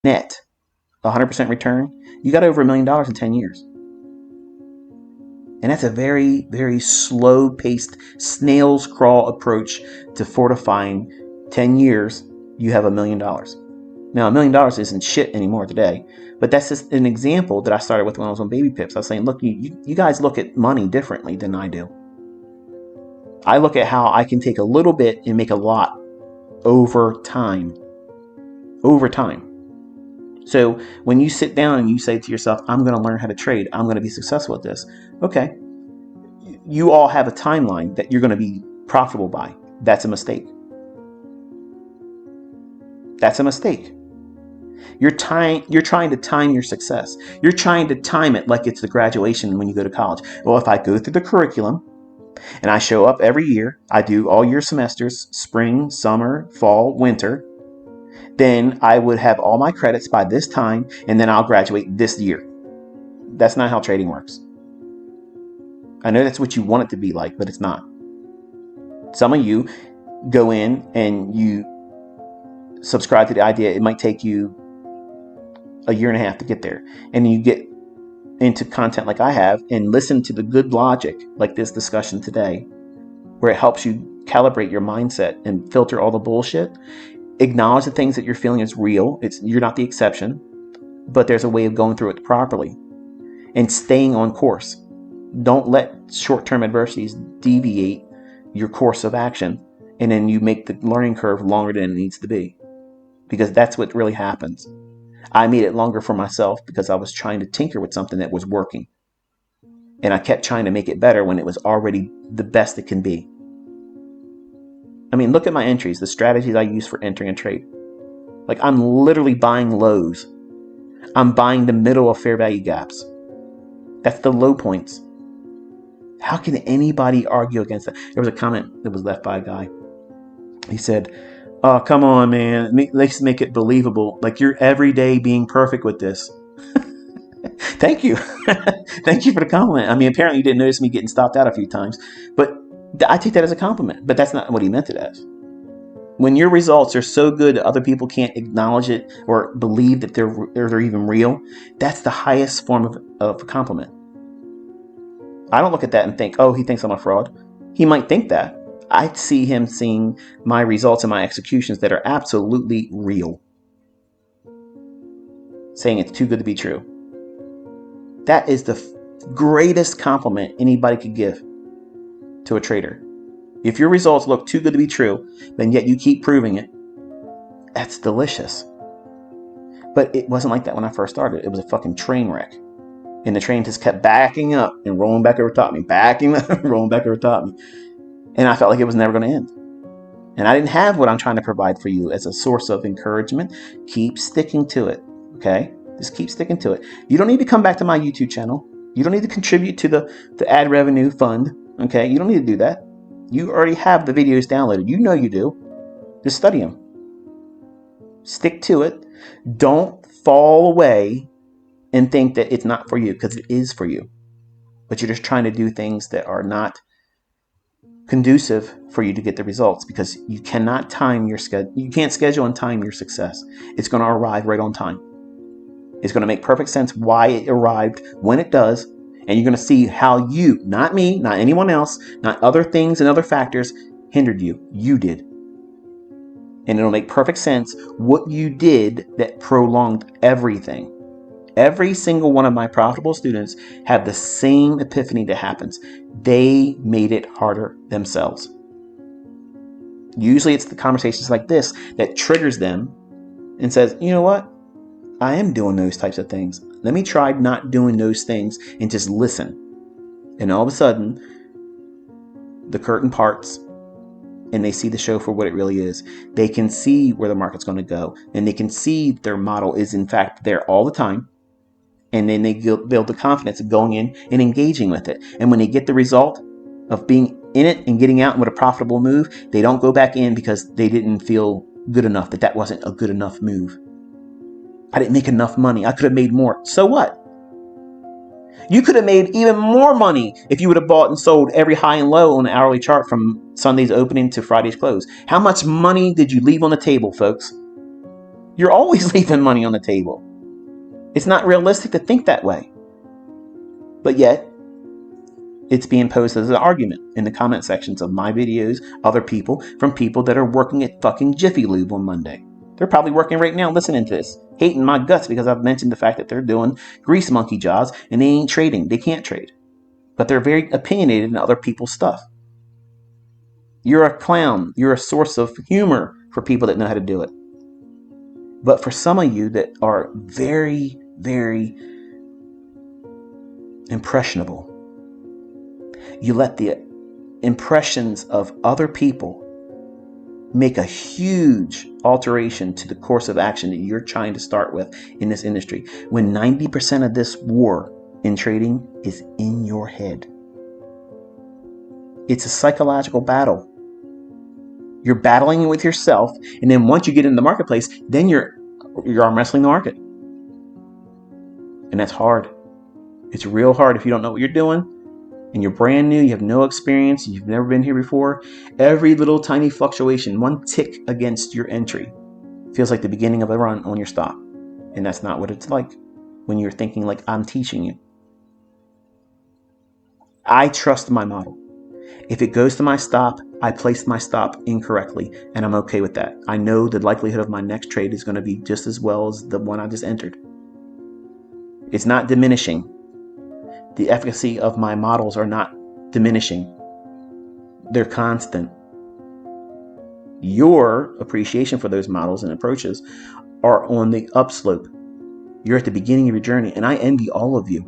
net 100% return, you got over $1 million in 10 years. And that's a very, very slow-paced, snail's crawl approach to fortifying 10 years, you have $1 million. Now, $1 million isn't shit anymore today, but that's just an example that I started with when I was on Baby Pips. I was saying, look, you guys look at money differently than I do. I look at how I can take a little bit and make a lot over time. Over time. So when you sit down and you say to yourself, I'm going to learn how to trade, I'm going to be successful at this. Okay. You all have a timeline that you're going to be profitable by. That's a mistake. That's a mistake. You're trying to time your success. You're trying to time it like it's the graduation when you go to college. Well, if I go through the curriculum and I show up every year, I do all year semesters, spring, summer, fall, winter, then I would have all my credits by this time, and then I'll graduate this year. That's not how trading works. I know that's what you want it to be like, but it's not. Some of you go in and you subscribe to the idea it might take you a year and a half to get there. And you get into content like I have and listen to the good logic like this discussion today, where it helps you calibrate your mindset and filter all the bullshit. Acknowledge the things that you're feeling is real. You're not the exception, but there's a way of going through it properly and staying on course. Don't let short-term adversities deviate your course of action, and then you make the learning curve longer than it needs to be, because that's what really happens. I made it longer for myself because I was trying to tinker with something that was working, and I kept trying to make it better when it was already the best it can be. I mean, look at my entries, the strategies I use for entering a trade. Like, I'm literally buying lows. I'm buying the middle of fair value gaps. That's the low points. How can anybody argue against that? There was a comment that was left by a guy. He said, oh, come on, man. Let's make it believable. Like, you're every day being perfect with this. Thank you. Thank you for the compliment. I mean, apparently you didn't notice me getting stopped out a few times, but I take that as a compliment, but that's not what he meant it as. When your results are so good that other people can't acknowledge it or believe that they're even real, that's the highest form of a compliment. I don't look at that and think, oh, he thinks I'm a fraud. He might think that. I see him seeing my results and my executions that are absolutely real. Saying it's too good to be true. That is the greatest compliment anybody could give to a trader. If your results look too good to be true, then yet you keep proving it, that's delicious. But it wasn't like that when I first started. It was a fucking train wreck. And the train just kept backing up and rolling back over top of me, backing up and rolling back over top of me. And I felt like it was never going to end. And I didn't have what I'm trying to provide for you as a source of encouragement. Keep sticking to it, okay? Just keep sticking to it. You don't need to come back to my YouTube channel. You don't need to contribute to the ad revenue fund, okay? You don't need to do that. You already have the videos downloaded. You know you do. Just study them. Stick to it. Don't fall away and think that it's not for you, because it is for you. But you're just trying to do things that are not conducive for you to get the results, because you cannot time your schedule. You can't schedule and time your success. It's going to arrive right on time. It's going to make perfect sense why it arrived when it does. And you're going to see how you, not me, not anyone else, not other things and other factors, hindered you. You did. And it'll make perfect sense what you did that prolonged everything. Every single one of my profitable students have the same epiphany that happens. They made it harder themselves. Usually it's the conversations like this that triggers them and says, you know what? I am doing those types of things. Let me try not doing those things and just listen. And all of a sudden, the curtain parts and they see the show for what it really is. They can see where the market's going to go, and they can see their model is in fact there all the time. And then they build the confidence of going in and engaging with it. And when they get the result of being in it and getting out with a profitable move, they don't go back in because they didn't feel good enough, that wasn't a good enough move. I didn't make enough money. I could have made more. So what? You could have made even more money if you would have bought and sold every high and low on the hourly chart from Sunday's opening to Friday's close. How much money did you leave on the table, folks? You're always leaving money on the table. It's not realistic to think that way. But yet, it's being posed as an argument in the comment sections of my videos, other people, from people that are working at fucking Jiffy Lube on Monday. They're probably working right now listening to this, hating my guts because I've mentioned the fact that they're doing grease monkey jobs and they ain't trading. They can't trade. But they're very opinionated in other people's stuff. You're a clown. You're a source of humor for people that know how to do it. But for some of you that are very, very impressionable, you let the impressions of other people make a huge alteration to the course of action that you're trying to start with in this industry, when 90% of this war in trading is in your head. It's a psychological battle. You're battling with yourself, and then once you get in the marketplace, then you're arm wrestling the market. And that's hard. It's real hard if you don't know what you're doing and you're brand new, you have no experience, you've never been here before. Every little tiny fluctuation, one tick against your entry, feels like the beginning of a run on your stop. And that's not what it's like when you're thinking like I'm teaching you. I trust my model. If it goes to my stop, I placed my stop incorrectly, and I'm okay with that. I know the likelihood of my next trade is going to be just as well as the one I just entered. It's not diminishing. The efficacy of my models are not diminishing. They're constant. Your appreciation for those models and approaches are on the upslope. You're at the beginning of your journey, and I envy all of you.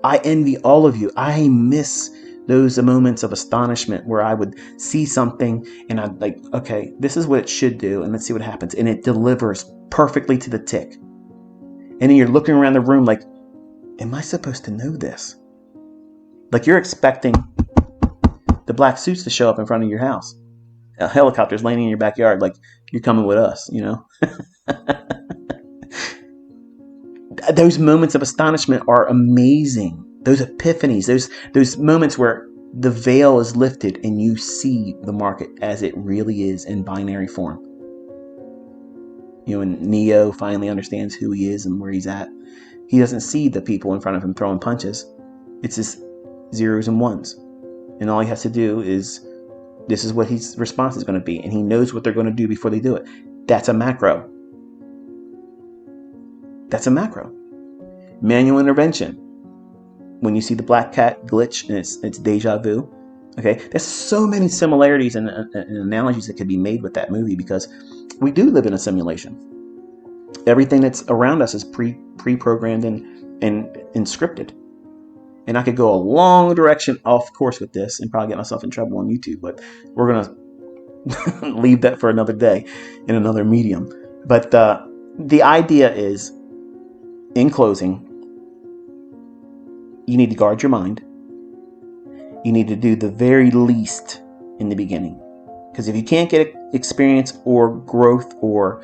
I envy all of you. I miss those moments of astonishment where I would see something and I'd like, okay, this is what it should do, and let's see what happens. And it delivers perfectly to the tick. And then you're looking around the room like, am I supposed to know this? Like you're expecting the black suits to show up in front of your house. A helicopter's landing in your backyard like, you're coming with us, you know? Those moments of astonishment are amazing. Those epiphanies, those moments where the veil is lifted and you see the market as it really is in binary form. You know, when Neo finally understands who he is and where he's at, he doesn't see the people in front of him throwing punches. It's just zeros and ones. And all he has to do is, this is what his response is going to be. And he knows what they're going to do before they do it. That's a macro. That's a macro. Manual intervention. When you see the black cat glitch and it's deja vu. Okay, there's so many similarities and analogies that could be made with that movie because we do live in a simulation. Everything that's around us is pre-programmed and scripted. And I could go a long direction off course with this and probably get myself in trouble on YouTube, but we're going to leave that for another day in another medium. But the idea is, in closing, you need to guard your mind. You need to do the very least in the beginning. Because if you can't get experience or growth or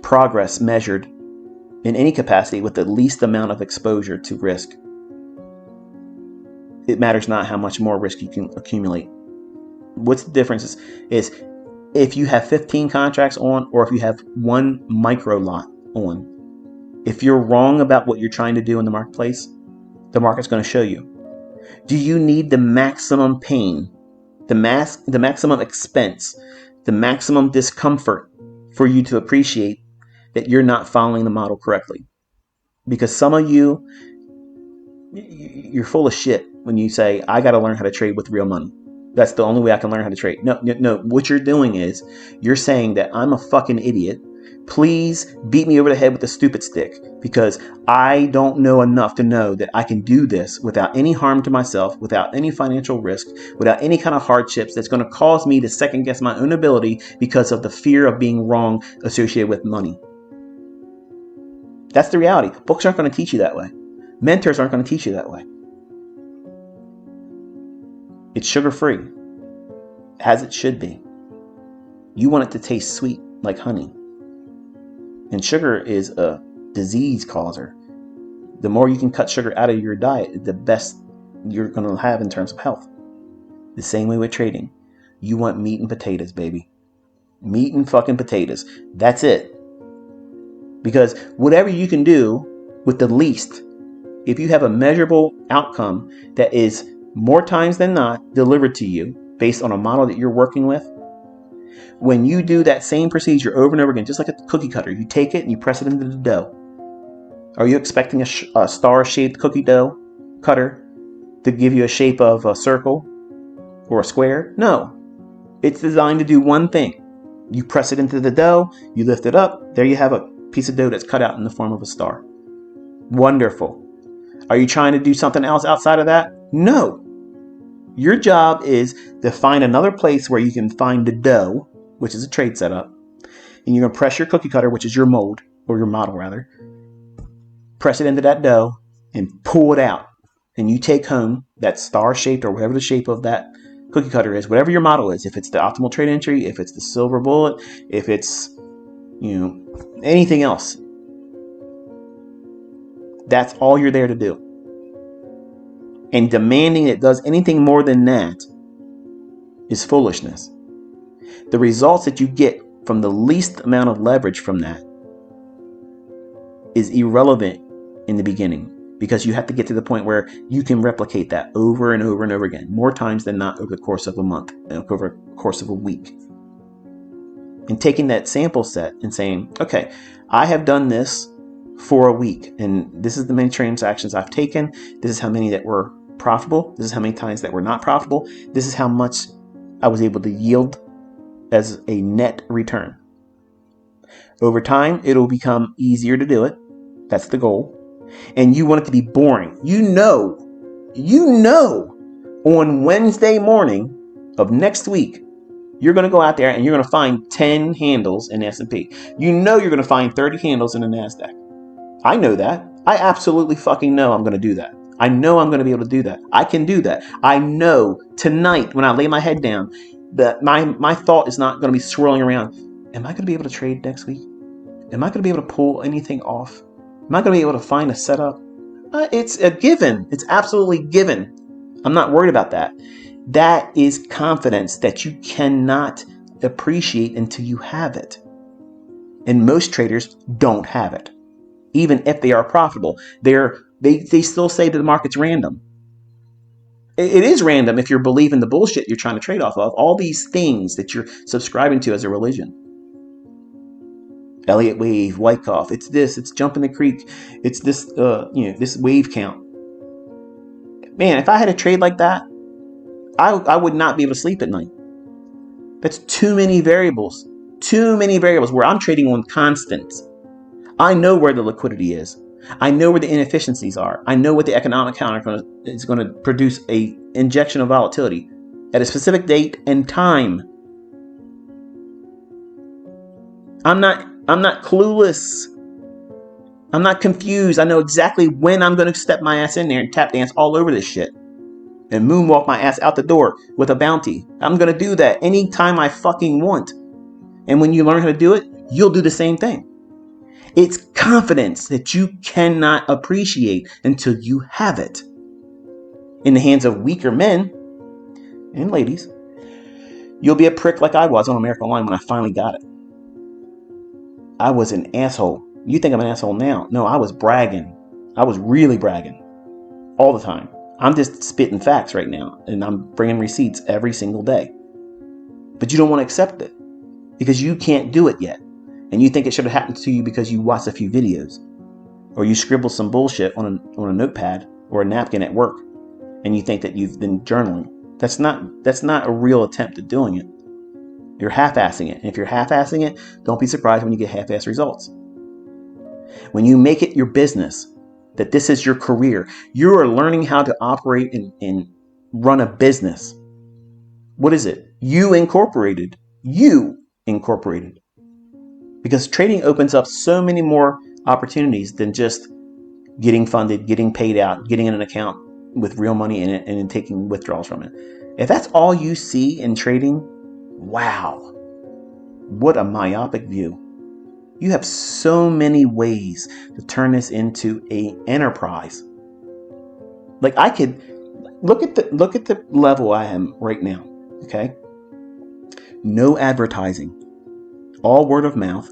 progress measured in any capacity with the least amount of exposure to risk, it matters not how much more risk you can accumulate. What's the difference is if you have 15 contracts on or if you have one micro lot on. If you're wrong about what you're trying to do in the marketplace, the market's going to show you. Do you need the maximum pain, the maximum expense, the maximum discomfort for you to appreciate that you're not following the model correctly? Because some of you, you're full of shit when you say, I got to learn how to trade with real money. That's the only way I can learn how to trade. No. What you're doing is you're saying that I'm a fucking idiot. Please beat me over the head with a stupid stick because I don't know enough to know that I can do this without any harm to myself, without any financial risk, without any kind of hardships that's going to cause me to second guess my own ability because of the fear of being wrong associated with money. That's the reality. Books aren't going to teach you that way. Mentors aren't going to teach you that way. It's sugar-free, as it should be. You want it to taste sweet like honey. And sugar is a disease causer. The more you can cut sugar out of your diet, the best you're going to have in terms of health. The same way with trading. You want meat and potatoes, baby. Meat and fucking potatoes. That's it. Because whatever you can do with the least, if you have a measurable outcome that is more times than not delivered to you based on a model that you're working with, when you do that same procedure over and over again, just like a cookie cutter, you take it and you press it into the dough. Are you expecting a star-shaped cookie dough cutter to give you a shape of a circle or a square? No. It's designed to do one thing. You press it into the dough, you lift it up, there you have a piece of dough that's cut out in the form of a star. Wonderful. Are you trying to do something else outside of that? No. Your job is to find another place where you can find the dough, which is a trade setup, and you're going to press your cookie cutter, which is your mold, or your model rather, press it into that dough and pull it out. And you take home that star-shaped or whatever the shape of that cookie cutter is, whatever your model is, if it's the optimal trade entry, if it's the silver bullet, if it's, anything else. That's all you're there to do. And demanding it does anything more than that is foolishness. The results that you get from the least amount of leverage from that is irrelevant in the beginning, because you have to get to the point where you can replicate that over and over and over again, more times than not over the course of a month, over the course of a week. And taking that sample set and saying, okay, I have done this for a week, and this is the many transactions I've taken. This is how many that were profitable. This is how many times that were not profitable. This is how much I was able to yield as a net return. Over time, it'll become easier to do it. That's the goal. And you want it to be boring. You know, on Wednesday morning of next week, you're going to go out there and you're going to find 10 handles in S&P. You know you're going to find 30 handles in the NASDAQ. I know that. I absolutely fucking know I'm going to do that. I know I'm going to be able to do that. I can do that. I know tonight when I lay my head down that my thought is not going to be swirling around. Am I going to be able to trade next week? Am I going to be able to pull anything off? Am I going to be able to find a setup? It's a given. It's absolutely given. I'm not worried about that. That is confidence that you cannot appreciate until you have it. And most traders don't have it. Even if they are profitable, they still say that the market's random. It is random if you're believing the bullshit you're trying to trade off of. All these things that you're subscribing to as a religion. Elliott wave, Wyckoff, it's this, it's jump in the creek, it's this, this wave count. Man, if I had a trade like that, I would not be able to sleep at night. That's too many variables where I'm trading on constants. I know where the liquidity is. I know where the inefficiencies are. I know what the economic counter is going to produce a injection of volatility at a specific date and time. I'm not clueless. I'm not confused. I know exactly when I'm going to step my ass in there and tap dance all over this shit and moonwalk my ass out the door with a bounty. I'm going to do that anytime I fucking want. And when you learn how to do it, you'll do the same thing. It's confidence that you cannot appreciate until you have it. In the hands of weaker men and ladies, you'll be a prick like I was on American Online when I finally got it. I was an asshole. You think I'm an asshole now? No, I was bragging. I was really bragging all the time. I'm just spitting facts right now, and I'm bringing receipts every single day. But you don't want to accept it because you can't do it yet. And you think it should have happened to you because you watched a few videos or you scribbled some bullshit on a notepad or a napkin at work, and you think that you've been journaling. That's not a real attempt at doing it. You're half-assing it. And if you're half-assing it, don't be surprised when you get half-assed results. When you make it your business, that this is your career, you are learning how to operate and run a business. What is it? You incorporated. Because trading opens up so many more opportunities than just getting funded, getting paid out, getting in an account with real money in it, and then taking withdrawals from it. If that's all you see in trading, wow, what a myopic view. You have so many ways to turn this into an enterprise. Like I could look at the level I am right now. Okay, no advertising. all word of mouth,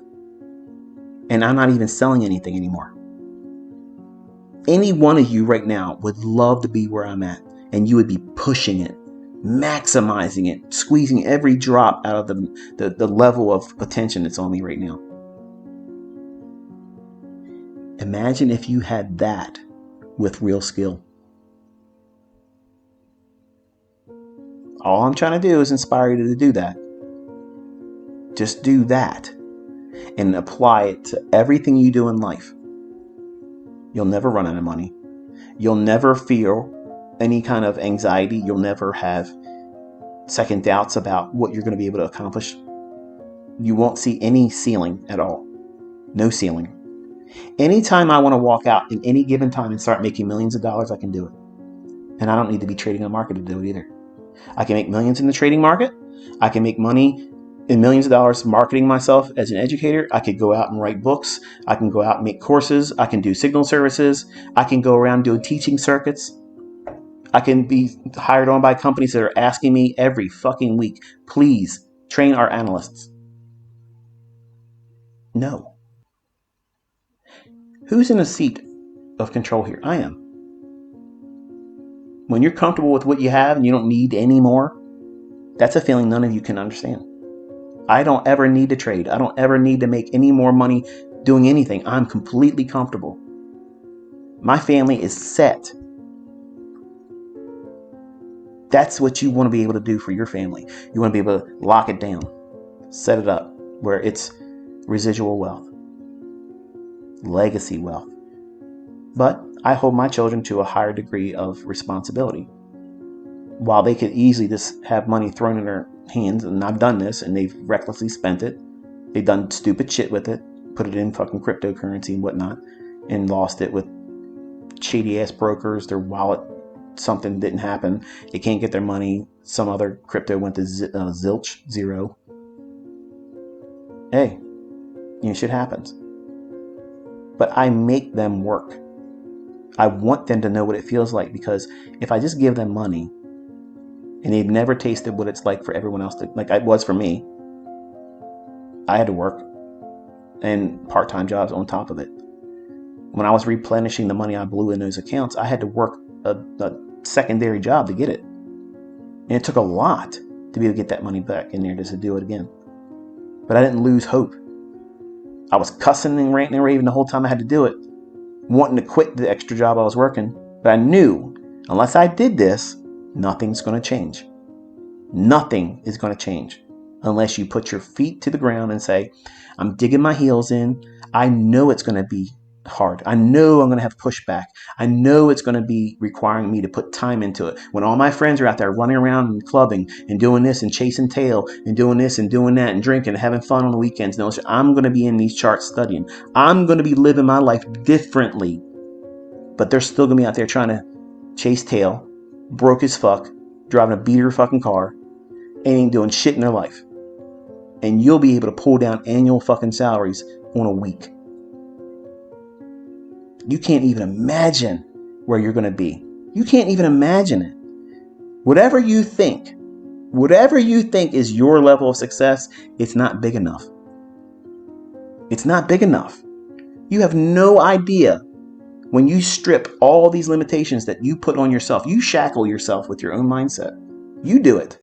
and I'm not even selling anything anymore. Any one of you right now would love to be where I'm at, and you would be pushing it, maximizing it, squeezing every drop out of the level of attention that's on me right now. Imagine if you had that with real skill. All I'm trying to do is inspire you to do that. Just do that and apply it to everything you do in life. You'll never run out of money. You'll never feel any kind of anxiety. You'll never have second doubts about what you're going to be able to accomplish. You won't see any ceiling at all. No ceiling. Anytime I want to walk out in any given time and start making millions of dollars, I can do it. And I don't need to be trading on the market to do it either. I can make millions in the trading market. I can make money in millions of dollars marketing myself as an educator. I could go out and write books. I can go out and make courses. I can do signal services. I can go around doing teaching circuits. I can be hired on by companies that are asking me every fucking week, please train our analysts. No. Who's in a seat of control here? I am. When you're comfortable with what you have and you don't need any more, that's a feeling none of you can understand. I don't ever need to trade. I don't ever need to make any more money doing anything. I'm completely comfortable. My family is set. That's what you want to be able to do for your family. You want to be able to lock it down, set it up where it's residual wealth, legacy wealth. But I hold my children to a higher degree of responsibility. While they could easily just have money thrown in their hands, and I've done this, and they've recklessly spent it. They've done stupid shit with it, put it in fucking cryptocurrency and whatnot, and lost it with shady ass brokers. Their wallet, something didn't happen. They can't get their money. Some other crypto went to zilch, zero. Hey, shit happens. But I make them work. I want them to know what it feels like, because if I just give them money and they've never tasted what it's like for everyone else, like it was for me, I had to work and part-time jobs on top of it. When I was replenishing the money I blew in those accounts, I had to work a secondary job to get it. And it took a lot to be able to get that money back in there just to do it again. But I didn't lose hope. I was cussing and ranting and raving the whole time I had to do it, wanting to quit the extra job I was working. But I knew unless I did this, nothing's going to change. Nothing is going to change unless you put your feet to the ground and say, I'm digging my heels in. I know it's going to be hard. I know I'm going to have pushback. I know it's going to be requiring me to put time into it. When all my friends are out there running around and clubbing and doing this and chasing tail and doing this and doing that and drinking and having fun on the weekends, I'm going to be in these charts studying. I'm going to be living my life differently. But they're still going to be out there trying to chase tail, broke as fuck, driving a beater fucking car, and ain't doing shit in their life. And you'll be able to pull down annual fucking salaries on a week. You can't even imagine where you're going to be. You can't even imagine it. Whatever you think is your level of success, it's not big enough. It's not big enough. You have no idea when you strip all these limitations that you put on yourself. You shackle yourself with your own mindset. You do it.